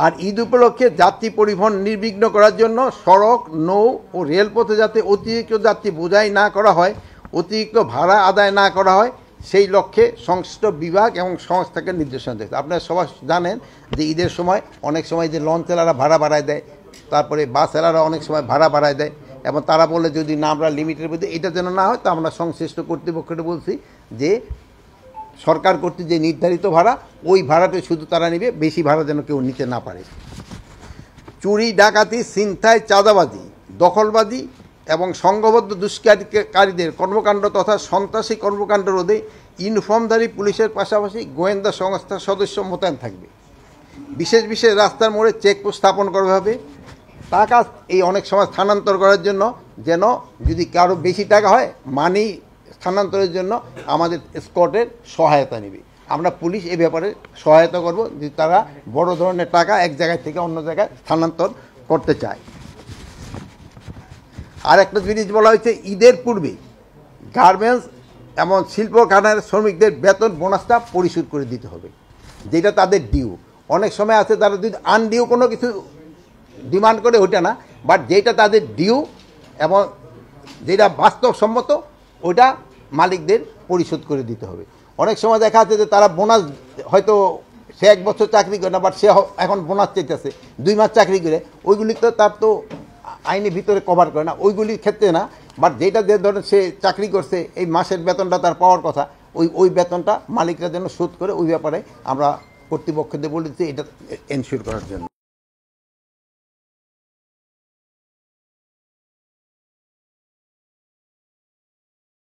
আর ঈদ উপলক্ষে যাত্রী পরিবহন নির্বিঘ্ন করার জন্য সড়ক, নৌ ও রেলপথে যাতে অতিরিক্ত যাত্রী বোঝাই না করা হয়, অতিরিক্ত ভাড়া আদায় না করা হয়, সেই লক্ষ্যে সংশ্লিষ্ট বিভাগ এবং সংস্থাকে নির্দেশনা দিয়েছে। আপনারা সবাই জানেন যে ঈদের সময় অনেক সময় যে লঞ্চ চালারা ভাড়া বাড়ায় দেয়, তারপরে বাস চালারা অনেক সময় ভাড়া বাড়ায় দেয়, এবং তারা বলে যদি না আমরা লিমিটের মধ্যে, এটা যেন না হয়, তা আমরা সংশ্লিষ্ট কর্তৃপক্ষকে বলছি যে সরকার কর্তৃক যে নির্ধারিত ভাড়া, ওই ভাড়াটা শুধু তারা নেবে, বেশি ভাড়া যেন কেউ নিতে না পারে। চুরি, ডাকাতি, ছিনতাই, চাঁদাবাজি, দখলবাজি এবং সংঘবদ্ধ দুষ্কৃতিকারীদের কর্মকাণ্ড তথা সন্ত্রাসী কর্মকাণ্ড রোধে ইউনিফর্মধারী পুলিশের পাশাপাশি গোয়েন্দা সংস্থার সদস্য মোতায়েন থাকবে। বিশেষ বিশেষ রাস্তার মোড়ে চেকপোস্ট স্থাপন করা হবে। টাকা এই অনেক সময় স্থানান্তর করার জন্য, যেন যদি কারো বেশি টাকা হয়, মানি স্থানান্তরের জন্য আমাদের স্কটের সহায়তা নেবে। আমরা পুলিশ এ ব্যাপারে সহায়তা করব যে তারা বড় ধরনের টাকা এক জায়গায় থেকে অন্য জায়গায় স্থানান্তর করতে চায়। আর একটা জিনিস বলা হয়েছে, ঈদের পূর্বে গার্মেন্টস এবং শিল্প কারখানার শ্রমিকদের বেতন বোনাসটা পরিশোধ করে দিতে হবে, যেটা তাদের ডিউ। অনেক সময় আছে তারা যদি আনডিউ কোনো কিছু ডিমান্ড করে, ওইটা না, বাট যেটা তাদের ডিউ এবং যেটা বাস্তবসম্মত, ওইটা মালিকদের পরিশোধ করে দিতে হবে। অনেক সময় দেখা যাচ্ছে যে তারা বোনাস, হয়তো সে 1 বছর চাকরি করে না, বাট সে এখন বোনাস চাইতেছে 2 মাস চাকরি করে, ওইগুলি তো তার তো আইনের ভিতরে কভার করে না, ওইগুলির ক্ষেত্রে না। বাট যেটা যে ধরেন সে চাকরি করছে, এই মাসের বেতনটা তার পাওয়ার কথা, ওই বেতনটা মালিকরা যেন শোধ করে, ওই ব্যাপারে আমরা কর্তৃপক্ষদের বলেছি এটা এনশিওর করার জন্য।